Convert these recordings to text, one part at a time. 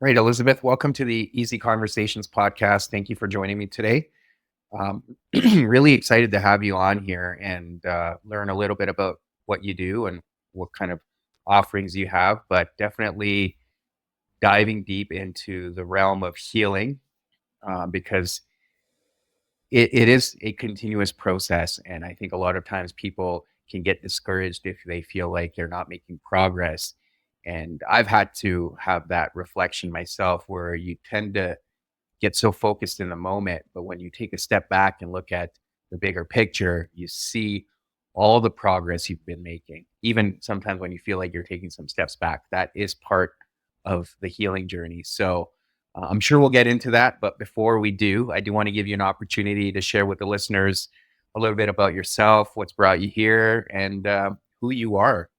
Right, Elizabeth, welcome to the Easy Conversations podcast. Thank you for joining me today. Um, really excited to have you on here and learn a little bit about what you do and what kind of offerings you have, but definitely diving deep into the realm of healing because it is a continuous process. And I think a lot of times people can get discouraged if they feel like they're not making progress. And I've had to have that reflection myself where you tend to get so focused in the moment. But when you take a step back and look at the bigger picture, you see all the progress you've been making. Even sometimes when you feel like you're taking some steps back, that is part of the healing journey. So I'm sure we'll get into that. But before we do, I do want to give you an opportunity to share with the listeners a little bit about yourself, what's brought you here, and who you are.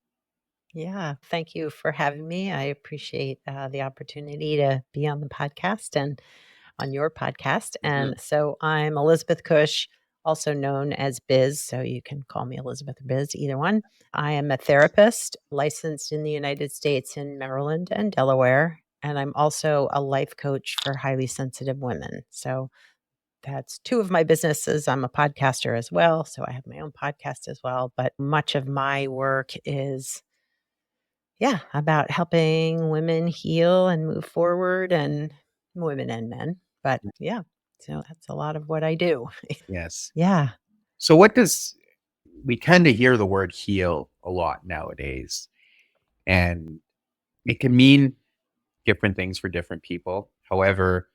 Yeah, thank you for having me. I appreciate the opportunity to be on the podcast and on your podcast. Mhm. And so I'm Elizabeth Cush, also known as Biz. So you can call me Elizabeth or Biz, either one. I am a therapist licensed in the United States in Maryland and Delaware. And I'm also a life coach for highly sensitive women. So that's two of my businesses. I'm a podcaster as well. So I have my own podcast as well. But much of my work is about helping women heal and move forward and women and men. But yeah, so that's a lot of what I do. Yes. Yeah. So, what does we tend to hear the word heal a lot nowadays? And it can mean different things for different people. However,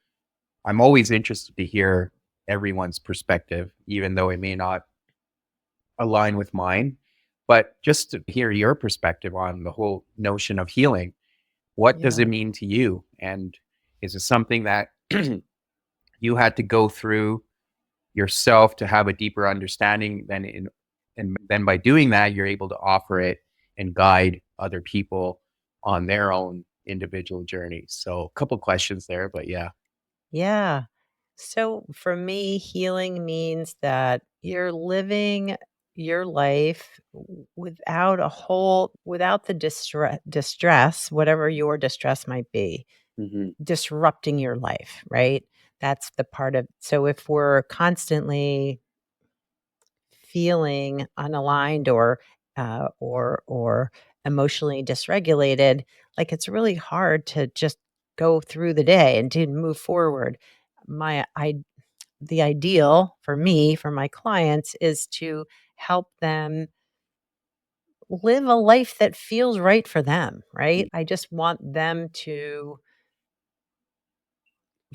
I'm always interested to hear everyone's perspective, even though it may not align with mine. But just to hear your perspective on the whole notion of healing, what does Yeah. it mean to you? And is it something that you had to go through yourself to have a deeper understanding and then by doing that you're able to offer it and guide other people on their own individual journeys. So a couple questions there, but yeah. Yeah. So for me, healing means that you're living your life without the distress, whatever your distress might be, Hmm. disrupting your life, right? That's the part of, so if we're constantly feeling unaligned or emotionally dysregulated, like it's really hard to just go through the day and to move forward. My I The ideal for me, for my clients, is to help them live a life that feels right for them, right? I just want them to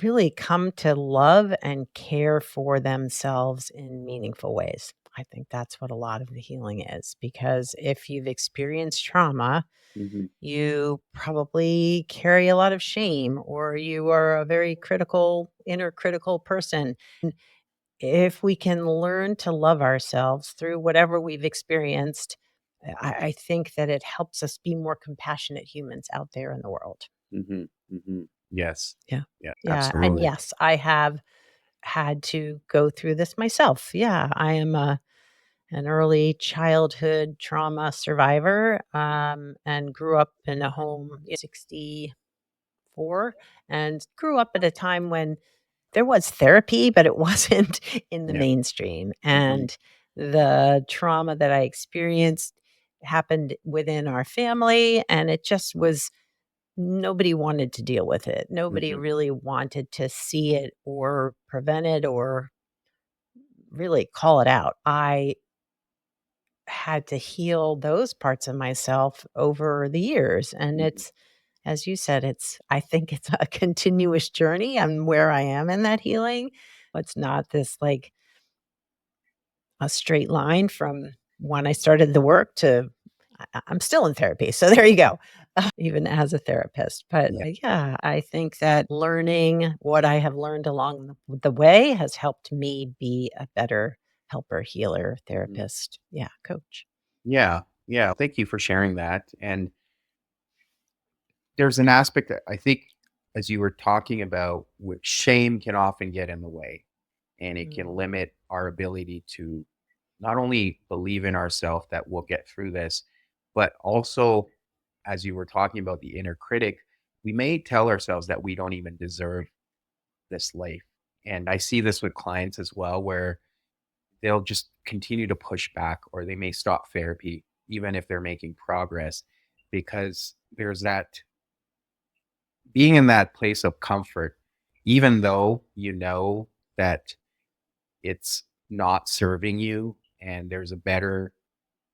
really come to love and care for themselves in meaningful ways. I think that's what a lot of the healing is, because if you've experienced trauma, Hmm. you probably carry a lot of shame, or you are a very inner critical person. If we can learn to love ourselves through whatever we've experienced, I think that it helps us be more compassionate humans out there in the world. Hmm. Hmm. Yes. Yeah. Yeah, Yeah. And absolutely. yes, I have had to go through this myself. Yeah, I am an early childhood trauma survivor, and grew up in a home 64, and grew up at a time when there was therapy, but it wasn't in the Yeah. mainstream. Hmm. And the trauma that I experienced happened within our family, and it just was nobody wanted to deal with it. Nobody Hmm. really wanted to see it or prevent it or really call it out. I had to heal those parts of myself over the years. And Hmm. it's, as you said, I think it's a continuous journey. I'm where I am in that healing. It's not this like a straight line from when I started the work to I'm still in therapy. So there you go, even as a therapist. But Yeah. yeah, I think that learning what I have learned along the way has helped me be a better helper, healer, Hmm. therapist. Yeah, coach. Yeah. Yeah. Thank you for sharing that. And there's an aspect that I think, as you were talking about, which shame can often get in the way and it can Mm, limit our ability to not only believe in ourselves that we'll get through this, but also, as you were talking about the inner critic, we may tell ourselves that we don't even deserve this life. And I see this with clients as well, where they'll just continue to push back or they may stop therapy, even if they're making progress, because there's that being in that place of comfort, even though you know that it's not serving you and there's a better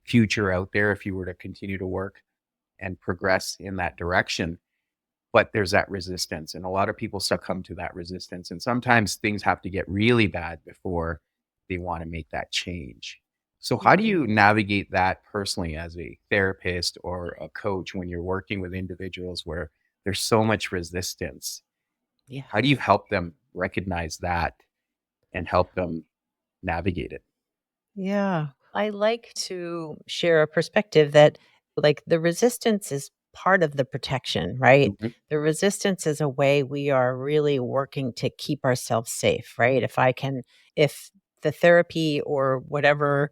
future out there if you were to continue to work and progress in that direction. But there's that resistance, and a lot of people succumb to that resistance. And sometimes things have to get really bad before they want to make that change. So, how do Mhm. you navigate that personally as a therapist or a coach when you're working with individuals where there's so much resistance? Yeah. How do you help them recognize that and help them navigate it? Yeah. I like to share a perspective that, like, the resistance is part of the protection, right? Mhm, The resistance is a way we are really working to keep ourselves safe, right? If the therapy or whatever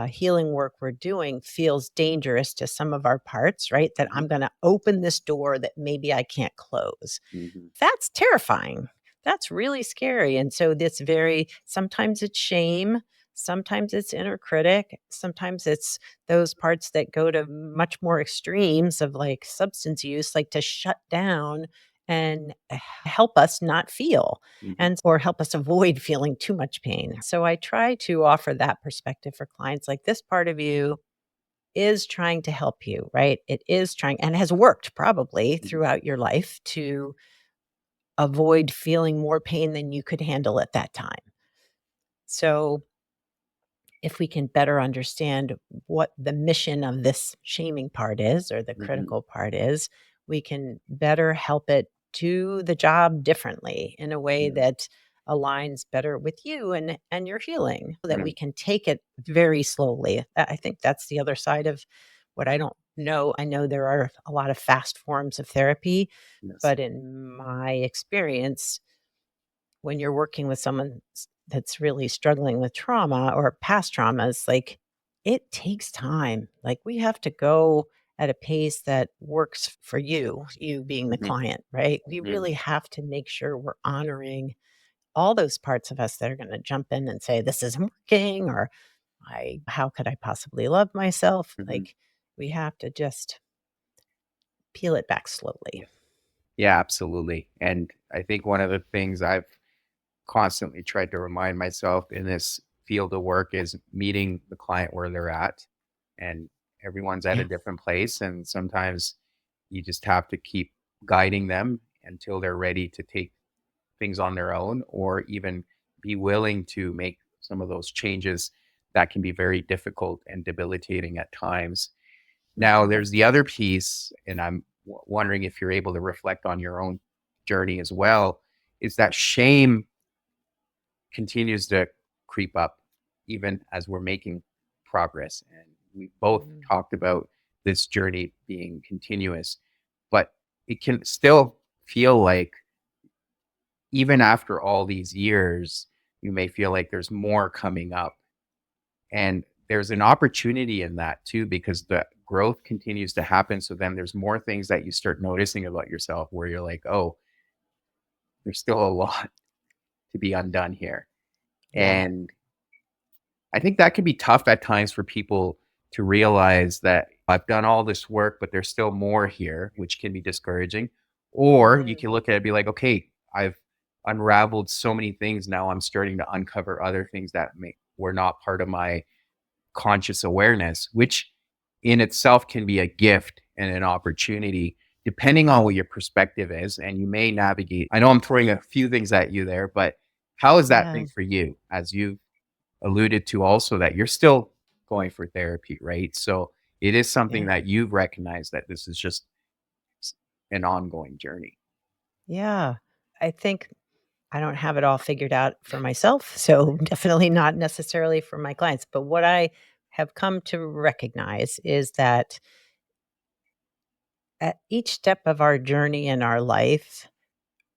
healing work we're doing feels dangerous to some of our parts, right? That mhm, I'm going to open this door that maybe I can't close. mhm, That's terrifying. That's really scary. And so this very sometimes it's shame, sometimes it's inner critic, sometimes it's those parts that go to much more extremes of like substance use, like to shut down and help us not feel mhm, and or help us avoid feeling too much pain. So I try to offer that perspective for clients like this part of you is trying to help you, right? It is trying and has worked probably mhm, throughout your life to avoid feeling more pain than you could handle at that time. So, if we can better understand what the mission of this shaming part is or the mhm. critical part is, we can better help it do the job differently in a way Yeah, that aligns better with you and your healing so that we right. can take it very slowly. I think that's the other side of what I don't know. I know there are a lot of fast forms of therapy, Yes. but in my experience, when you're working with someone that's really struggling with trauma or past traumas, like it takes time. Like we have to go at a pace that works for you, you being the Mhm, client, right? We mhm, really have to make sure we're honoring all those parts of us that are going to jump in and say, this isn't working, or how could I possibly love myself? mhm. Like we have to just peel it back slowly. Yeah. Yeah, absolutely. And I think one of the things I've constantly tried to remind myself in this field of work is meeting the client where they're at. And everyone's at a Yeah. different place. And sometimes you just have to keep guiding them until they're ready to take things on their own or even be willing to make some of those changes that can be very difficult and debilitating at times. Now, Mhm. there's the other piece, and I'm wondering if you're able to reflect on your own journey as well, is that shame continues to creep up even as we're making progress. And we both Mm. talked about this journey being continuous, but it can still feel like even after all these years, you may feel like there's more coming up. And there's an opportunity in that too, because the growth continues to happen. So then there's more things that you start noticing about yourself where you're like, oh, there's still a lot to be undone here. Yeah. And I think that can be tough at times for people to realize that I've done all this work, but there's still more here, which can be discouraging. Or you Mm. can look at it and be like, okay, I've unraveled so many things. Now I'm starting to uncover other things that were not part of my conscious awareness, which in itself can be a gift and an opportunity, depending on what your perspective is. And you may navigate. I know I'm throwing a few things at you there, but how is that Yeah. thing for you as you alluded to also that you're still going for therapy, right? So it is something Yeah. that you've recognized that this is just an ongoing journey. Yeah. I think I don't have it all figured out for myself, so definitely not necessarily for my clients. But what I have come to recognize is that at each step of our journey in our life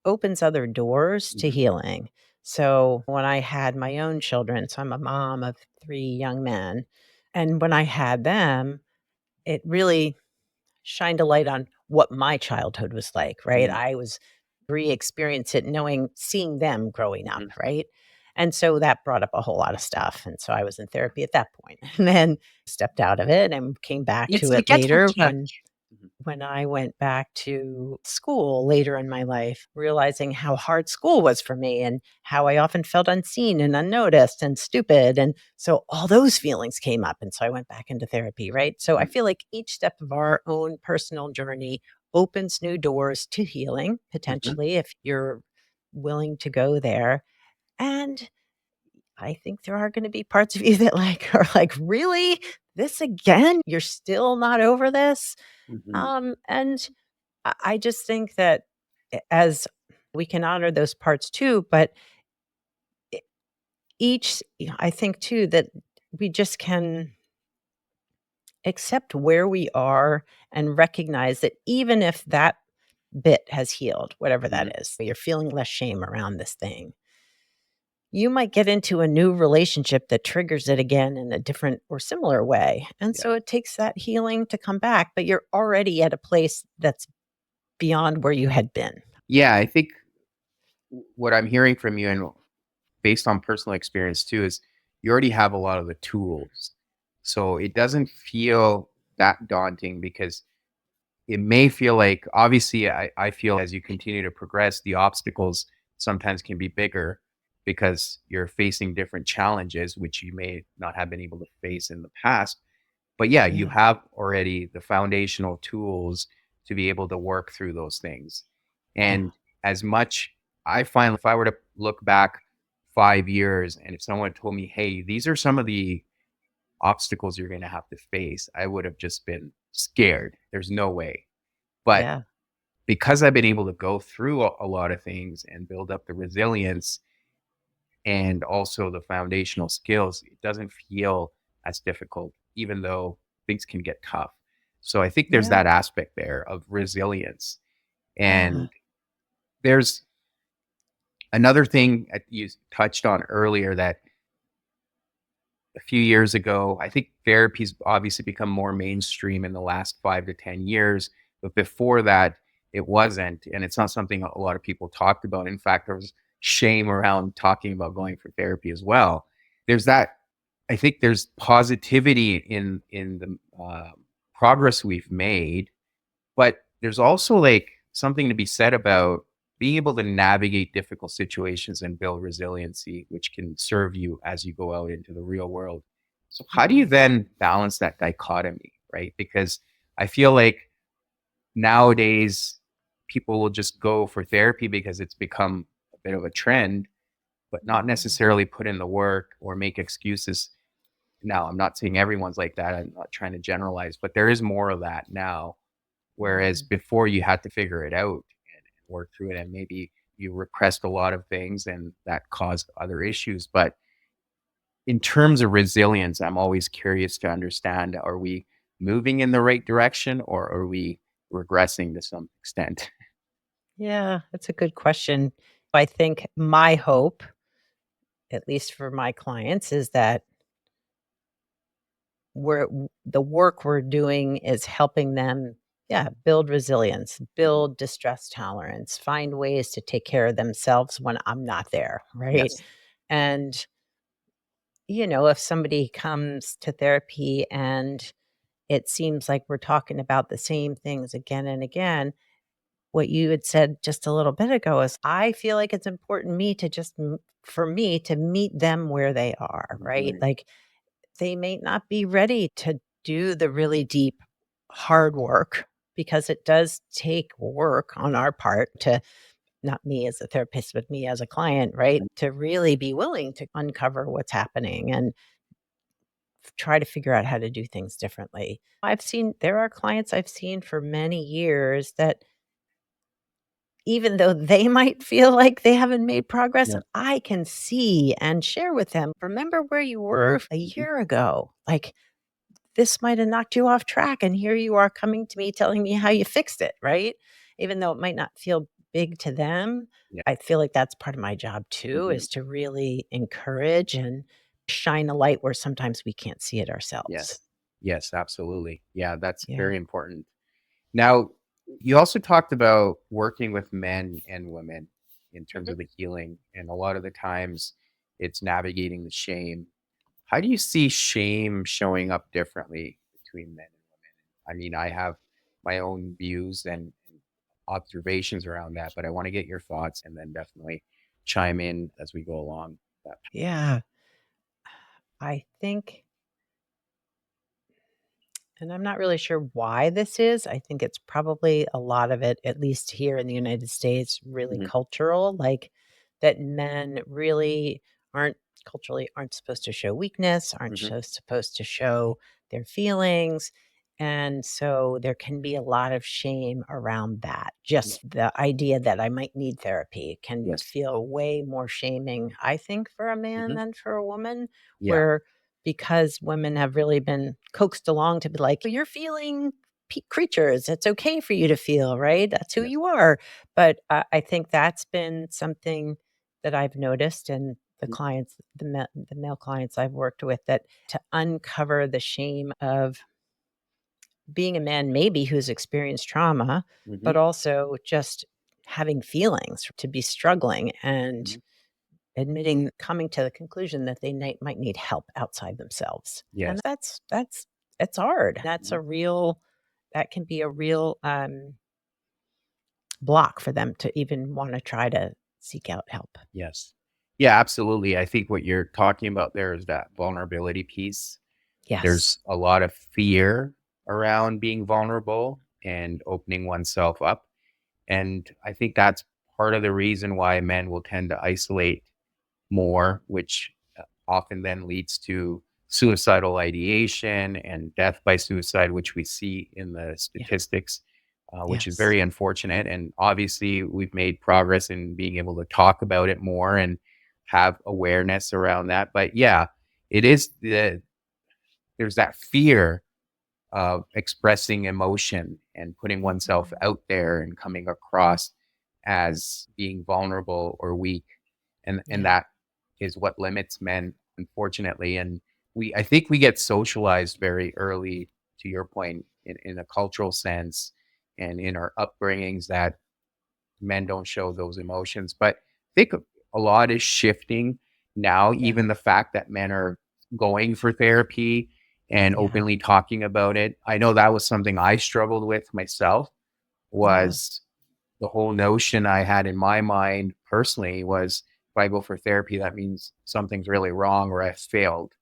opens other doors to Mhm, healing. So when I had my own children, so I'm a mom of 3 young men, and when I had them, it really shined a light on what my childhood was like, right? Mhm, I was re-experience it seeing them growing up, mhm. right? And so that brought up a whole lot of stuff. And so I was in therapy at that point and then stepped out of it and came back to It it gets a later touch. Mhm, when I went back to school later in my life, realizing how hard school was for me and how I often felt unseen and unnoticed and stupid. And so all those feelings came up. And so I went back into therapy, right? So I mhm, feel like each step of our own personal journey opens new doors to healing, mhm, potentially, if you're willing to go there. And I think there are going to be parts of you that are like, really? This again? You're still not over this? mhm. And I just think that as we can honor those parts too, but e I think too that we just can accept where we are and recognize that even if that bit has healed, whatever Mhm. that is, you're feeling less shame around this thing, you might get into a new relationship that triggers it again in a different or similar way, and Yeah. so it takes that healing to come back, but you're already at a place that's beyond where you had been. Yeah, I think what I'm hearing from you and based on personal experience too is you already have a lot of the tools. So it doesn't feel that daunting because it may feel like obviously I feel as you continue to progress, the obstacles sometimes can be bigger because you're facing different challenges which you may not have been able to face in the past. But yeah, you Yeah. have already the foundational tools to be able to work through those things. Yeah. And as much I find if I were to look back 5 years and if someone told me, hey, these are some of the obstacles you're going to have to face, I would have just been scared. There's no way. But Yeah. because I've been able to go through a lot of things and build up the resilience and also the foundational skills, it doesn't feel as difficult, even though things can get tough. So I think there's Yeah. that aspect there of resilience. Yeah. And there's another thing that you touched on earlier that a few years ago, I think therapy's obviously become more mainstream in the last 5 to 10 years. But before that, it wasn't. And it's not something a lot of people talked about. In fact, there was shame around talking about going for therapy as well. There's that, I think there's positivity in the progress we've made, but there's also like something to be said about being able to navigate difficult situations and build resiliency, which can serve you as you go out into the real world. So, how do you Mhm. then balance that dichotomy, right? Because I feel like nowadays people will just go for therapy because it's become a bit of a trend, but not Mhm. necessarily put in the work or make excuses. Now, I'm not saying everyone's like that. I'm not trying to generalize, but there is more of that now. Whereas Mhm. before you had to figure it out and work through it, and maybe you repressed a lot of things and that caused other issues. But in terms of resilience, I'm always curious to understand, are we moving in the right direction or are we regressing to some extent? Yeah, that's a good question. I think my hope, at least for my clients, is that the work we're doing is helping them, yeah, build resilience, Mhm. build distress tolerance, find ways to take care of themselves when I'm not there, right? Yes. And, if somebody comes to therapy and it seems like we're talking about the same things again and again, what you had said just a little bit ago is I feel like it's important for me to meet them where they are, right? Mhm. Like they may not be ready to do the really deep, hard work because it does take work on our part to, not me as a therapist, but me as a client, right? To really be willing to uncover what's happening and try to figure out how to do things differently. There are clients I've seen for many years that even though they might feel like they haven't made progress, Yeah. I can see and share with them, remember where you were a Mhm. year ago. Like this might have knocked you off track. And here you are coming to me telling me how you fixed it, right? Even though it might not feel big to them, Yeah. I feel like that's part of my job too, Mhm. is to really encourage and shine a light where sometimes we can't see it Yes. ourselves. Yes, absolutely. Yeah, that's Yeah. very important. Now, You also talked about working with men and women in terms Mhm. of the healing, and a lot of the times it's navigating the shame. How do you see shame showing up differently between men and women? I mean, I have my own views and observations around that, but I want to get your thoughts and then definitely chime in as we go along that. Yeah, I think, and I'm not really sure why this is. I think it's probably a lot of it, at least here in the United States, really Hmm. cultural, like that men really aren't aren't supposed to show weakness, aren't Hmm. supposed to show their feelings. And so there can be a lot of shame around that. Yeah. Just the idea that I might need therapy can Yes. feel way more shaming, I think, for a man Hmm. than for a woman, Yeah. where because women have really been coaxed along to be like, "You're feeling creatures. It's okay for you to feel, right? That's who Yes. you are." But I think that's been something that I've noticed in the Mhm. clients, the male clients I've worked with, that to uncover the shame of being a man, maybe who's experienced trauma, but Mhm. also just having feelings, to be struggling and Mhm. admitting, coming to the conclusion that they might need help outside themselves. And Yes. that's it's hard. That's Mhm. a real that can be a real, block for them to even wanna try to seek out help. Yes. Yeah, absolutely. I think what you're talking about there is that vulnerability piece. Yes. There's a lot of fear around being vulnerable and opening oneself up. And I think that's part of the reason why men will tend to isolate more, which often then leads to suicidal ideation and death by suicide, which we see in the Yeah. statistics, which is Yes. very unfortunate. And obviously, we've made progress in being able to talk about it more and have awareness around that. But yeah, it is there's that fear of expressing emotion and putting oneself Mhm. out there and coming across as being vulnerable or weak, and Yeah. that is what limits men, unfortunately. And I think we get socialized very early, to your point, in a cultural sense and in our upbringings, that men don't show those emotions. But I think a lot is shifting now. Yeah. Even the fact that men are going for therapy and Yeah. openly talking about it. I know that was something I struggled with myself, Yeah. was the whole notion I had in my mind personally was, if I go for therapy, that means something's really wrong or I failed.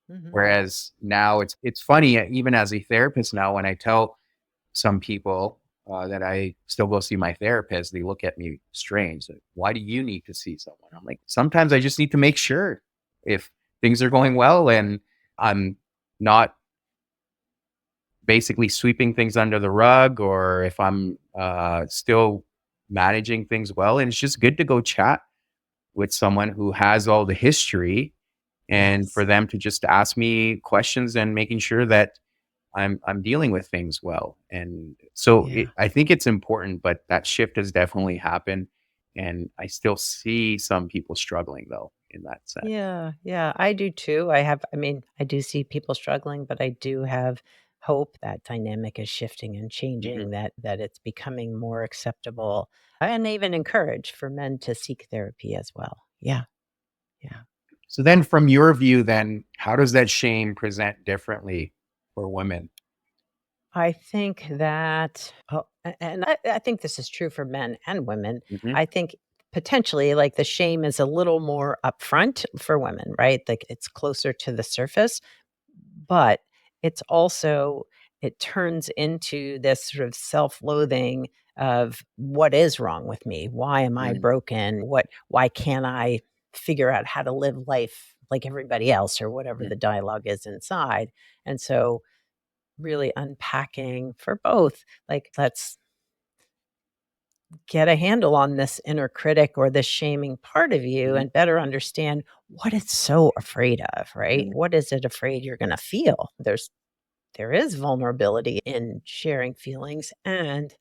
Mhm. Whereas now it's funny, even as a therapist now, when I tell some people that I still go see my therapist, they look at me strange. Like, why do you need to see someone? I'm like, sometimes I just need to make sure if things are going well and I'm not basically sweeping things under the rug, or if I'm still managing things well. And it's just good to go chat with someone who has all the history and for Yes. them to just ask me questions and making sure that I'm dealing with things well. And so Yeah. I think it's important, but that shift has definitely happened. And I still see some people struggling though in that sense. Yeah, yeah, I do too. I mean, I do see people struggling, but I do have hope that dynamic is shifting and Mhm. changing, that it's becoming more acceptable and even encouraged for men to seek therapy as well. Yeah, yeah. So then from your view, then how does that shame present differently for women? I think that, and I think this is true for men and women. Mhm. I think potentially, like, the shame is a little more upfront for women, right? Like, it's closer to the surface, but it's also, it turns into this sort of self-loathing of, what is wrong with me? Why am I Mm. broken? Why can't I figure out how to live life like everybody else, or whatever Mm. the dialogue is inside? And so really unpacking for both, like, let's get a handle on this inner critic or this shaming part of you Mhm. and better understand what it's so afraid of, right? Mhm. What is it afraid you're going to feel? There is vulnerability in sharing feelings, and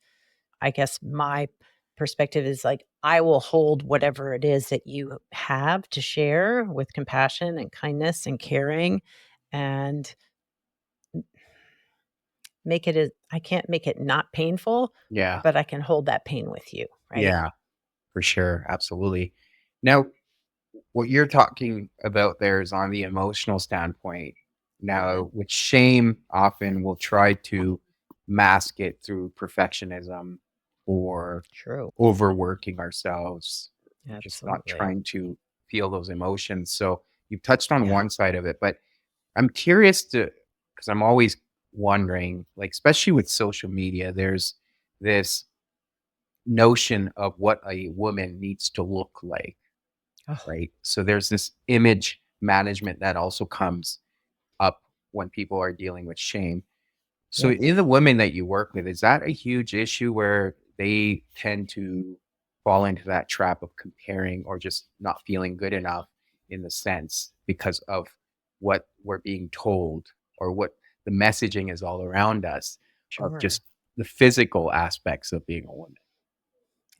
I guess my perspective is like, I will hold whatever it is that you have to share with compassion and kindness and caring, and I can't make it not painful, Yeah. but I can hold that pain with you, right? Yeah. For sure. Absolutely. Now, what you're talking about there is on the emotional standpoint. Mhm. Now, with shame, often we'll try to mask it through perfectionism or True. overworking ourselves, or just not Absolutely. trying to feel those emotions. So you've touched on Yeah. one side of it, but I'm curious to, because I'm always wondering, like, especially with social media, there's this notion of what a woman needs to look like, Oh, right? So there's this image management that also comes up when people are dealing with shame. So in yes. the women that you work with, is that a huge issue where they tend to fall into that trap of comparing or just not feeling good enough in the sense because of what we're being told or what the messaging is all around us of Sure. just the physical aspects of being a woman?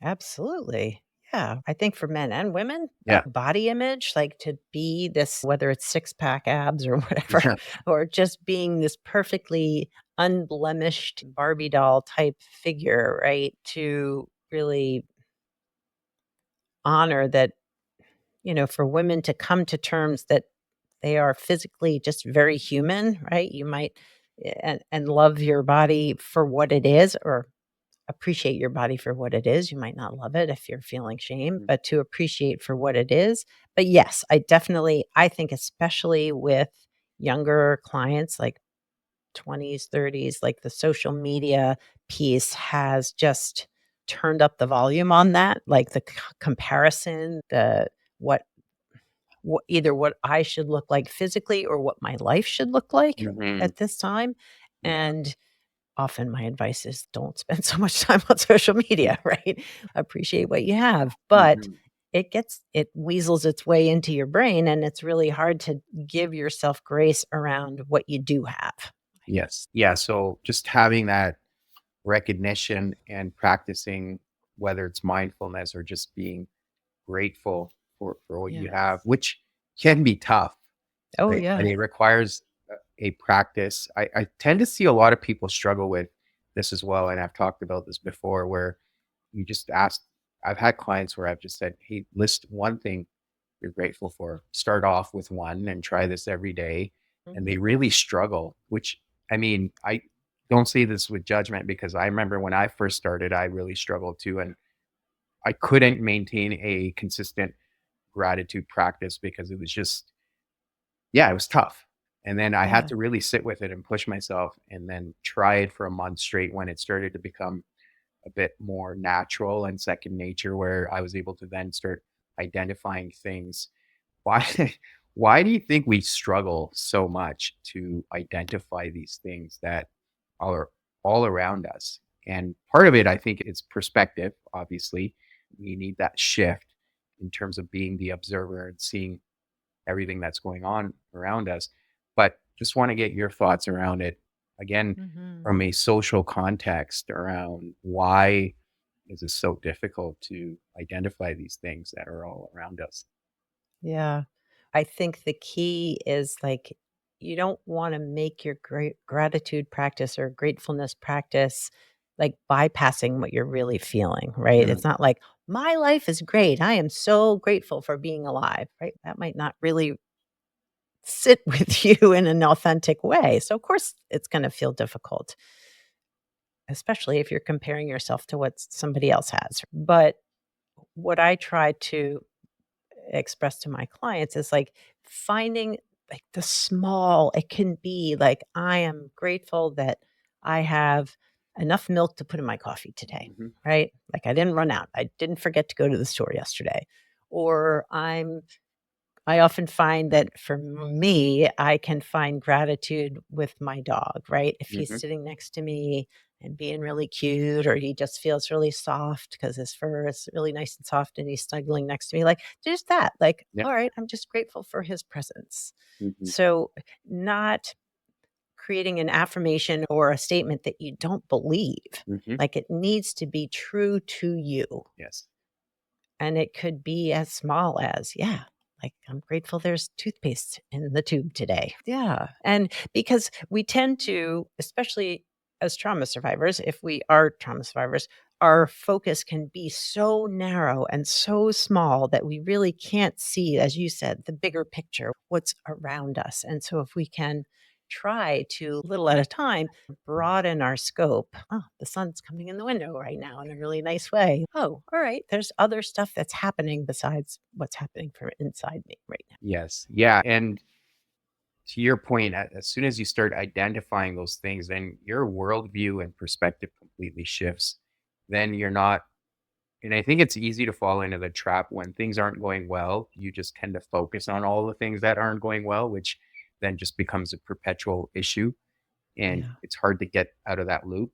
Absolutely. Yeah. I think for men and women, Yeah. body image, like to be this, whether it's six pack abs or whatever, or just being this perfectly unblemished Barbie doll type figure, right? To really honor that, for women to come to terms that they are physically just very human, right? You might and love your body for what it is, or appreciate your body for what it is. You might not love it if you're feeling shame, Mhm. but to appreciate for what it is. But yes, I think especially with younger clients like 20s, 30s, like the social media piece has just turned up the volume on that, like the comparison, the what either what I should look like physically or what my life should look like Mhm. at this time. Yeah. And often my advice is don't spend so much time on social media, right? Appreciate what you have, but Mhm. it weasels its way into your brain, and it's really hard to give yourself grace around what you do have. Yes. Yeah, so just having that recognition and practicing, whether it's mindfulness or just being grateful for what you have, Yes. which can be tough, Oh, right? yeah. And it requires a practice. I tend to see a lot of people struggle with this as well, and I've talked about this before, where you just ask. I've had clients where I've just said, "Hey, list one thing you're grateful for. Start off with one and try this every day." And they Mhm. really struggle, which I mean, I don't say this with judgment because I remember when I first started, I really struggled too. And I couldn't maintain a consistent gratitude practice because it was just, yeah, it was tough. And then I had Yeah. to really sit with it and push myself and then try it for a month straight when it started to become a bit more natural and second nature, where I was able to then start identifying things. Why why do you think we struggle so much to identify these things that are all around us? And part of it, I think, is perspective, obviously. We need that shift in terms of being the observer and seeing everything that's going on around us. But just want to get your thoughts around it again Mhm. from a social context around why is it so difficult to identify these things that are all around us? Yeah. I think the key is, like, you don't wanna make your great gratitude practice or gratefulness practice, like, bypassing what you're really feeling, right? Mm, It's not like, "My life is great. I am so grateful for being alive," right? That might not really sit with you in an authentic way. So, of course, it's gonna feel difficult, especially if you're comparing yourself to what somebody else has. But what I try to express to my clients is like finding like the small it can be like I am grateful that I have enough milk to put in my coffee today, mhm, right? Like I didn't run out. I didn't forget to go to the store yesterday. Or I often find that for me, I can find gratitude with my dog, right? If he's mhm. sitting next to me and being really cute, or he just feels really soft because his fur is really nice and soft and he's snuggling next to me, like just that, like, Yeah. all right, I'm just grateful for his presence. Mhm, So, not creating an affirmation or a statement that you don't believe, mhm. like it needs to be true to you. Yes. And it could be as small as, yeah, like, I'm grateful there's toothpaste in the tube today. Yeah. And because we tend to, especially as trauma survivors, if we are trauma survivors, our focus can be so narrow and so small that we really can't see, as you said, the bigger picture, what's around us. And so if we can try to, little at a time, broaden our scope. Oh, the sun's coming in the window right now in a really nice way. Oh, all right. There's other stuff that's happening besides what's happening from inside me right now. Yes. Yeah. And to your point, as soon as you start identifying those things, then your worldview and perspective completely shifts. Then you're not, and I think it's easy to fall into the trap when things aren't going well. You just tend to focus on all the things that aren't going well, which then just becomes a perpetual issue. And Yeah. it's hard to get out of that loop.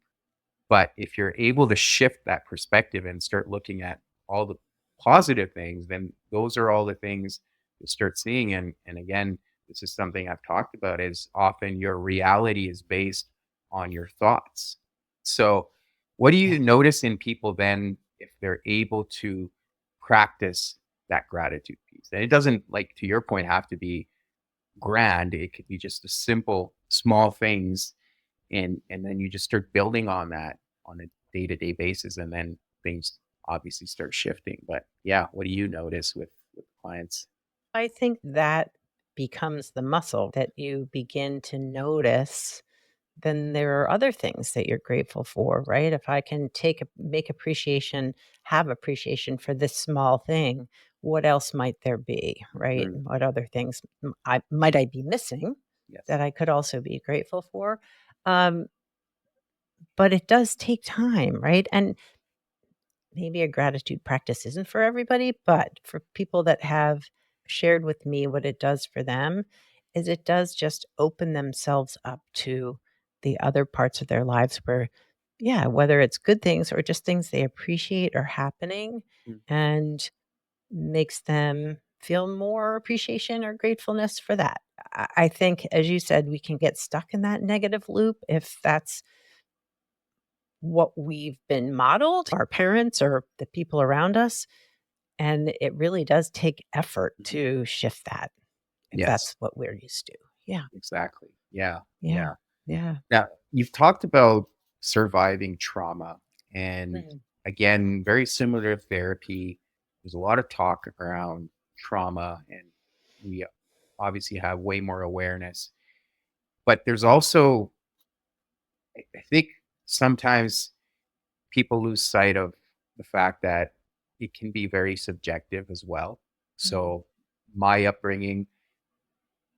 But if you're able to shift that perspective and start looking at all the positive things, then those are all the things you start seeing. And again, this is something I've talked about is often your reality is based on your thoughts. So what do Yeah. you notice in people then if they're able to practice that gratitude piece? And it doesn't, like to your point, have to be grand. It could be just a simple small things, and then you just start building on that on a day-to-day basis, and then things obviously start shifting. But yeah, what do you notice with clients? I think that becomes the muscle that you begin to notice. Then there are other things that you're grateful for, right? If I can make appreciation, have appreciation for this small thing, what else might there be, right? Mhm. What other things I be missing Yes. that I could also be grateful for? Um, but it does take time, right? And maybe a gratitude practice isn't for everybody, but for people that have shared with me what it does for them is it does just open themselves up to the other parts of their lives where, yeah, whether it's good things or just things they appreciate are happening Mm. and makes them feel more appreciation or gratefulness for that. I think, as you said, we can get stuck in that negative loop if that's what we've been modeled, our parents or the people around us. And it really does take effort Mhm. to shift that if Yes, that's what we're used to. Yeah. exactly. Yeah, Yeah. yeah. Yeah. Now, you've talked about surviving trauma, and Mhm. again, very similar to therapy. There's a lot of talk around trauma, and we obviously have way more awareness. But there's also, I think, sometimes people lose sight of the fact that it can be very subjective as well. Mm. So, my upbringing,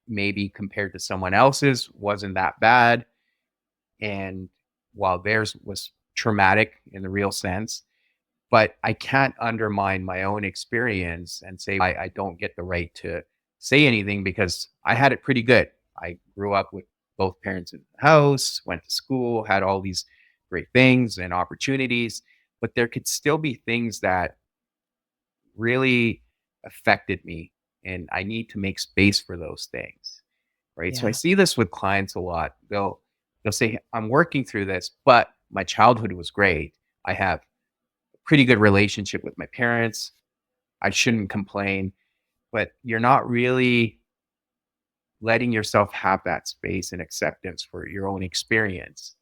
maybe compared to someone else's, wasn't that bad. And while theirs was traumatic in the real sense, but I can't undermine my own experience and say I don't get the right to say anything because I had it pretty good. I grew up with both parents in the house, went to school, had all these great things and opportunities, but there could still be things that really affected me, and I need to make space for those things. Right. So I Yeah. see this with clients a lot. They'll say, I'm working through this, but my childhood was great. I have a pretty good relationship with my parents. I shouldn't complain, but you're not really letting yourself have that space and acceptance for your own experience.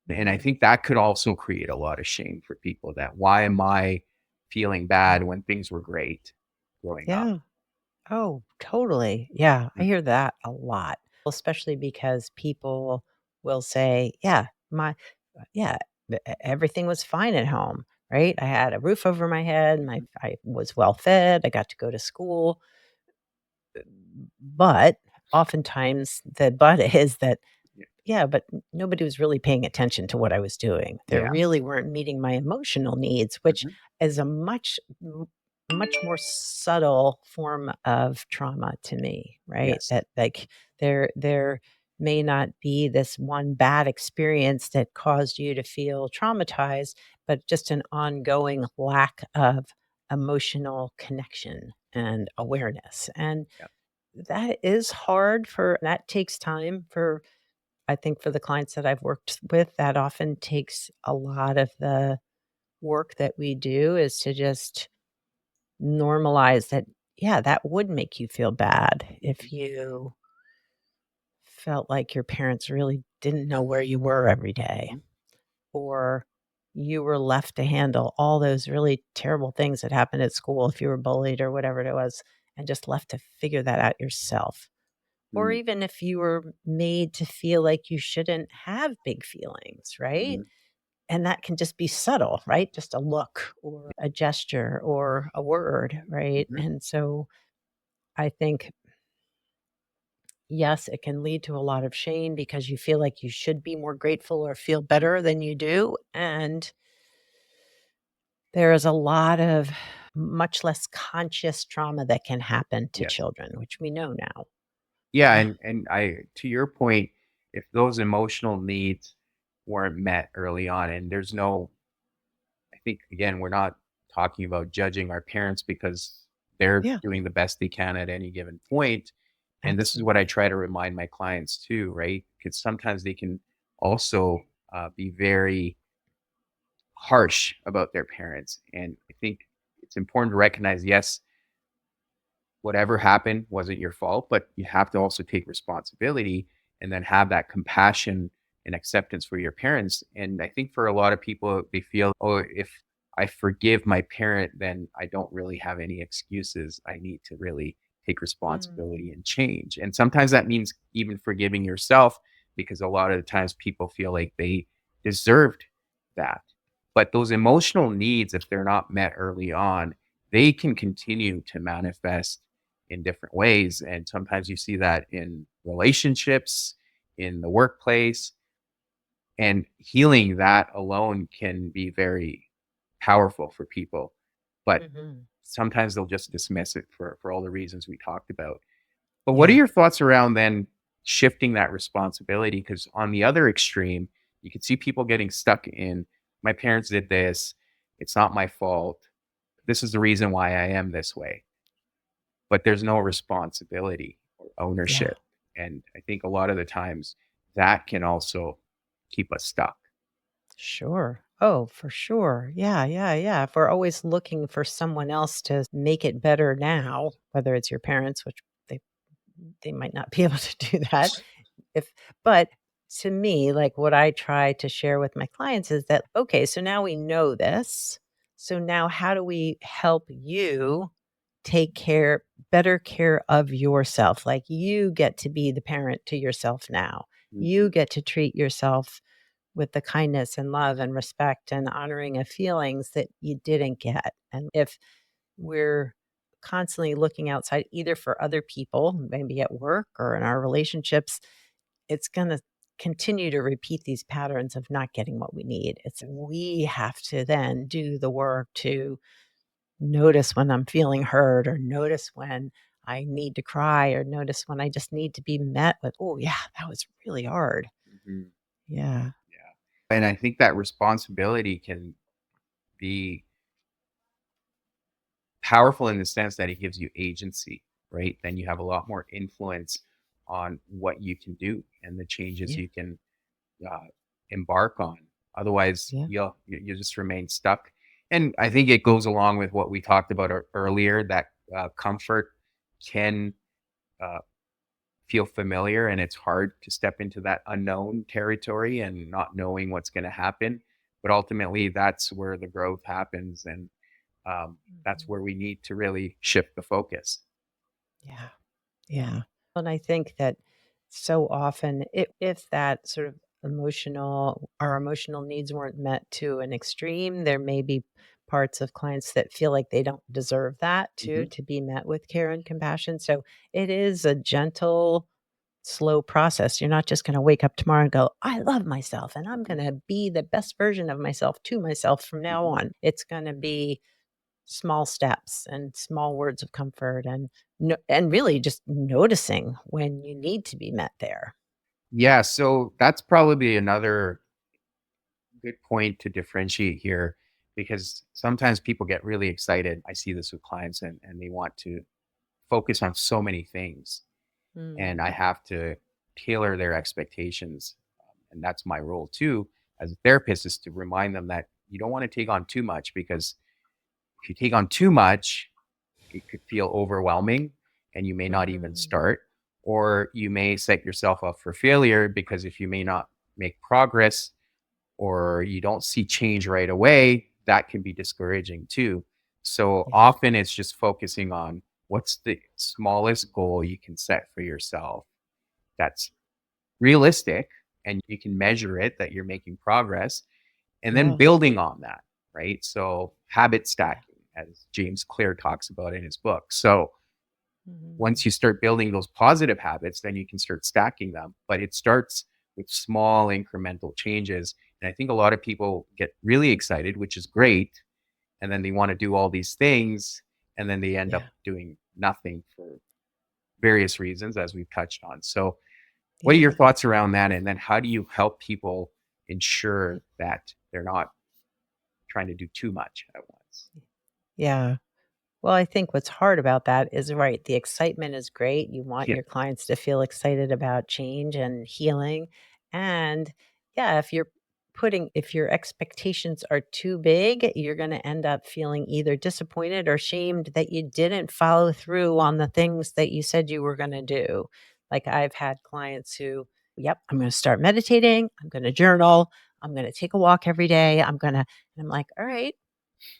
And I Mhm. think that could also create a lot of shame for people that why am I feeling bad when things were great growing up? Yeah. Oh, totally. Yeah, I Mm. hear that a lot, especially because people will say, "Yeah, yeah, everything was fine at home, right? I had a roof over my head, Mhm. I was well fed, I got to go to school." But oftentimes the but is that, Yeah. yeah, but nobody was really paying attention to what I was doing. They Yeah. really weren't meeting my emotional needs, which Mhm. is a much more subtle form of trauma to me, right? Yes. That like there may not be this one bad experience that caused you to feel traumatized, but just an ongoing lack of emotional connection and awareness. And Yeah. that is hard for that takes time for I think for the clients that I've worked with, that often takes a lot of the work that we do is to just normalize that, yeah, that would make you feel bad Mhm. if you felt like your parents really didn't know where you were every day. or you were left to handle all those really terrible things that happened at school if you were bullied or whatever it was, and just left to figure that out yourself. Or Mm, even if you were made to feel like you shouldn't have big feelings, right? mhm, And that can just be subtle, right? Just a look or a gesture or a word, right? mhm. And so I think, yes, it can lead to a lot of shame because you feel like you should be more grateful or feel better than you do. And there is a lot of much less conscious trauma that can happen to Yes. children, which we know now. Yeah, Yeah. and I to your point, if those emotional needs weren't met early on, and there's no I think again, we're not talking about judging our parents because they're Yeah, doing the best they can at any given point. And this is what I absolutely. try to remind my clients too, right? Because sometimes they can also be very harsh about their parents. And I think it's important to recognize, yes, whatever happened wasn't your fault, but you have to also take responsibility and then have that compassion and acceptance for your parents. And I think for a lot of people, they feel, oh, if I forgive my parent, then I don't really have any excuses. I need to really take Mm, responsibility and change. And sometimes that means even forgiving yourself because a lot of the times people feel like they deserved that. But those emotional needs, if they're not met early on, they can continue to manifest in different ways. And sometimes you see that in relationships, in the workplace, and healing that alone can be very powerful for people. But mhm. sometimes they'll just dismiss it for all the reasons we talked about. But what are Yeah, your thoughts around then shifting that responsibility? Because on the other extreme, you can see people getting stuck in my parents did this, it's not my fault. This is the reason why I am this way, but there's no responsibility or yeah, ownership. And I think a lot of the times that can also keep us stuck. sure. Oh, for sure. Yeah, yeah, yeah. If we're always looking for someone else to make it better now, whether it's your parents, which they they might not be able to do that, if but to me, like, what I try to share with my clients is that, "Okay, so now we know this. So now how do we help you take care better care of yourself? Like, you get to be the parent to yourself now. You Mhm, get to treat yourself with the kindness and love and respect and honoring of feelings that you didn't get." And if we're constantly looking outside either for other people, maybe at work or in our relationships, it's gonna continue to repeat these patterns of not getting what we need. It's yes. we have to then do the work to notice when I'm feeling hurt or notice when I need to cry or notice when I just need to be met with, "Oh, yeah, that was really hard." Mhm, Yeah. yeah. And I think that responsibility can be powerful in the sense that it gives you agency, right? Then you have a lot more influence on what you can do and the changes Yeah. you can uh, embark on. Otherwise, Yeah. you just remain stuck. And I think it goes along with what we talked about earlier that comfort can uh, feel familiar, and it's hard to step into that unknown territory and not knowing what's going to happen. But ultimately, that's where the growth happens, and that's Mhm. where we need to really shift the focus. Yeah. Yeah. And I think that so often, if that sort of our emotional needs weren't met to an extreme, there may be parts of clients that feel like they don't deserve that too, Hmm. to be met with care and compassion. So it is a gentle, slow process. You're not just going to wake up tomorrow and go, "I love myself and I'm going Hmm. to be the best version of myself to myself from now Hmm. on." It's going to be small steps and small words of comfort and and really just noticing when you need to be met there. Yeah, so that's probably another good point to differentiate here because sometimes people get really excited. I see this with clients and they want to focus on so many things, and I Mm, have to tailor their expectations. And that's my role too as a therapist is to remind them that you don't want to take on too much because if you take on too much, it could feel overwhelming and you may not even mhm, start, or you may set yourself up for failure because if you may not make progress, or you don't see change right away, that can be discouraging too. So Yeah. often it's just focusing on what's the smallest goal you can set for yourself that's realistic and you can measure it that you're making progress and then Yes. building on that, right? So habit Yeah. stacking, as James Clear talks about in his book. So Mhm. once you start building those positive habits, then you can start stacking them. But it starts with small incremental changes. And I think a lot of people get really excited, which is great. And then they want to do all these things. And then they end up Yeah. doing nothing for various reasons, as we've touched on. So, what are your Yeah. thoughts around that? And then, how do you help people ensure that they're not trying to do too much at once? Yeah. Well, I think what's hard about that is right, the excitement is great. You want Yeah. your clients to feel excited about change and healing. And yeah, if your expectations are too big, you're going to end up feeling either disappointed or shamed that you didn't follow through on the things that you said you were going to do. Like I've had clients who, yep, I'm going to start meditating, I'm going to journal, I'm going to take a walk every day, and I'm like, all right,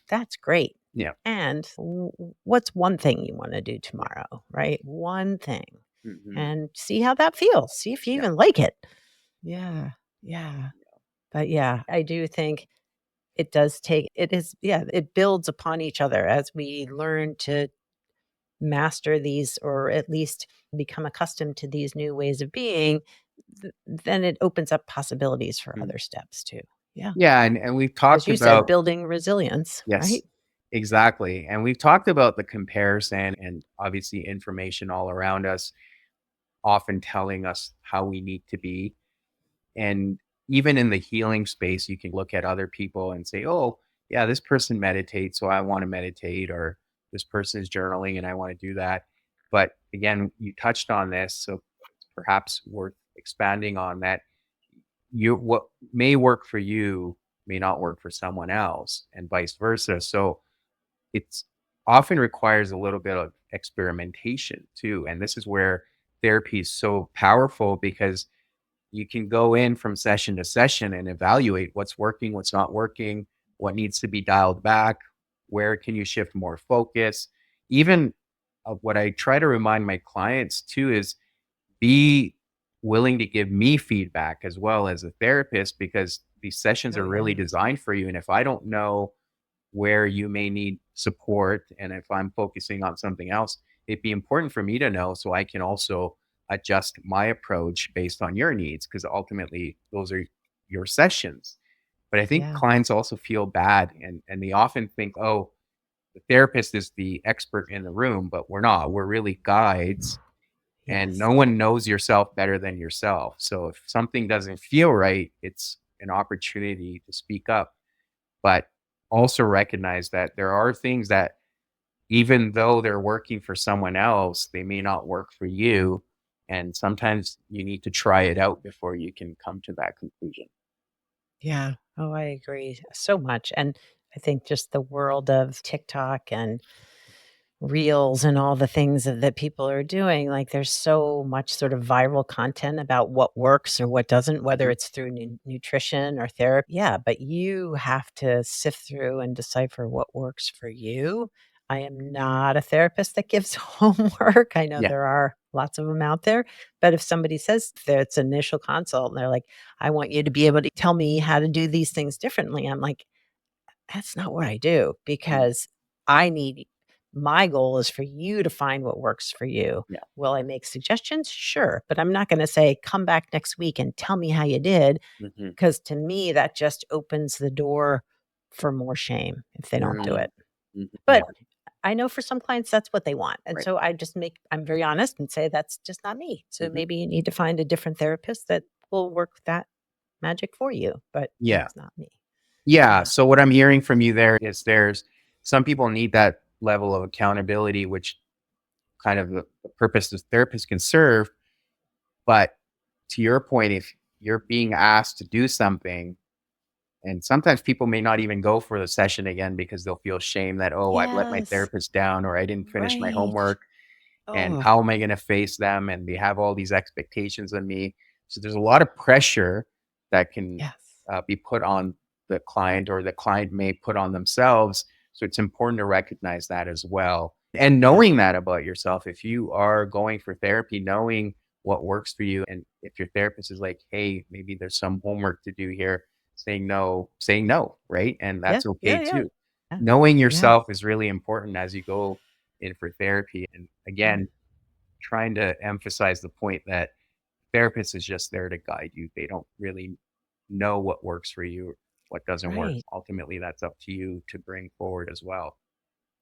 that's great. Yeah. And what's one thing you want to do Yeah. tomorrow, right? One thing. Hmm. And see how that feels. See if you Yeah. even like it. Yeah. Yeah. But yeah, I do think it builds upon each other as we learn to master these or at least become accustomed to these new ways of being. Then it opens up possibilities for Mhm. other steps too. Yeah. Yeah. And we've As talked you said, about, building resilience, yes, right? exactly. And we've talked about the comparison and obviously information all around us, often telling us how we need to be. And even in the healing space, you can look at other people and say, oh, yeah, this person meditates, so I want to meditate, or this person is journaling and I want to do that. But again, you touched on this, so perhaps worth expanding on that. What may work for you may not work for someone else, and vice versa. So it's often requires a little bit of experimentation too. And this is where therapy is so powerful because you can go in from session to session and evaluate what's working, what's not working, what needs to be dialed back, where can you shift more focus. Even what I try to remind my clients too is be willing to give me feedback as well as a therapist because these sessions Oh, are really yeah. designed for you. And if I don't know where you may need support. And if I'm focusing on something else, it'd be important for me to know so I can also adjust my approach based on your needs because ultimately those are your sessions. But I think Yeah. clients also feel bad and they often think, oh, the therapist is the expert in the room, but we're not. We're really guides and no Yes. one knows yourself better than yourself. So if something doesn't feel right, it's an opportunity to speak up but also recognize that there are things that even though they're working for someone else, they may not work for you. And sometimes you need to try it out before you can come to that conclusion. Yeah. Oh, I agree so much. And I think just the world of TikTok and reels and all the things that people are doing, like there's so much sort of viral content about what works or what doesn't, whether Mhm. it's through nutrition or therapy. Yeah. But you have to sift through and decipher what works for you. I am not a therapist that gives homework. I know Yeah. there are lots of them out there. But if somebody says that it's initial consult and they're like, I want you to be able to tell me how to do these things differently. I'm like, that's not what I do Mm. because I need my goal is for you to find what works for you. Yeah. Will I make suggestions? Sure. But I'm not going to say, come back next week and tell me how you did. Hmm. Because to me, that just opens the door for more shame if they don't do Mm. it. Hmm. Yeah. But I know for some clients, that's what they want. And Right. so I'm very honest and say, that's just not me. So Hmm. maybe you need to find a different therapist that will work that magic for you. But Yeah. that's not me. Yeah. Yeah. So what I'm hearing from you there is there's some people need that level of accountability, which kind of the purpose the therapist can serve. But to your point, if you're being asked to do something and sometimes people may not even go for the session again because they'll feel shame that, oh, I've let my Yes. therapist down or I didn't finish my Right. homework. And Oh, how am I going to face them? And they have all these expectations on me. So there's a lot of pressure that can yes. be put on the client, or the client may put on themselves. So it's important to recognize that as well. And Yeah. knowing that about yourself, if you are going for therapy, knowing what works for you. And if your therapist is like, hey, maybe there's some homework to do here, saying no, right? And Yeah. that's okay Yeah. Yeah. too. Yeah. Knowing Yeah. yourself is really important as you go in for therapy. And Yeah. again, trying to emphasize the point that therapist is just there to guide you. They don't really know what works for you, what doesn't work. Right. Ultimately, that's up to you to bring forward as well.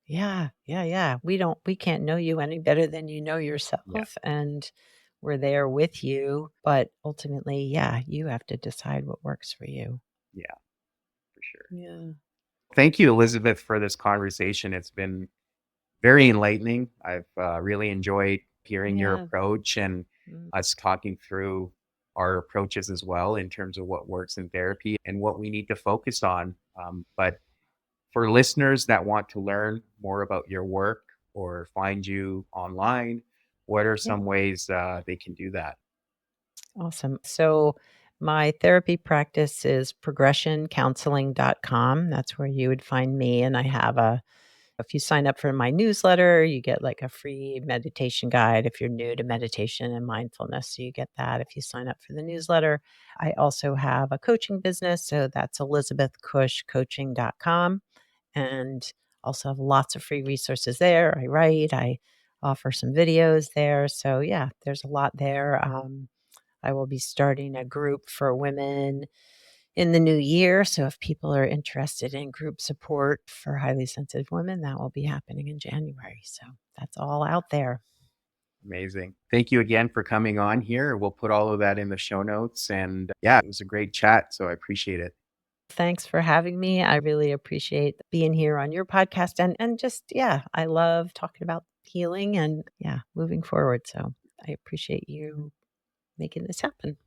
Yeah, yeah, yeah. We can't know you any better than you know Yeah, yourself, and we're there with you, but ultimately, yeah, you have to decide what works for you. yeah, for sure. Yeah. Thank you, Elizabeth, for this conversation. It's been very enlightening. I've really enjoyed hearing your Yeah. approach and Mm. us talking through our approaches as well in terms of what works in therapy and what we need to focus on. But for listeners that want to learn more about your work or find you online, what are Yeah. some ways they can do that? Awesome. So my therapy practice is progressioncounseling.com. That's where you would find me. And I have if you sign up for my newsletter, you get like a free meditation guide if you're new to meditation and mindfulness. So you get that if you sign up for the newsletter. I also have a coaching business. So that's elizabethcushcoaching.com. And also have lots of free resources there. I write, I offer some videos there. So yeah, there's a lot there. I will be starting a group for women in the new year. So if people are interested in group support for highly sensitive women, that will be happening in January. So that's all out there. Amazing. Thank you again for coming on here. We'll put all of that in the show notes. And yeah, it was a great chat. So I appreciate it. Thanks for having me. I really appreciate being here on your podcast and just yeah, I love talking about healing and yeah, moving forward. So I appreciate you making this happen.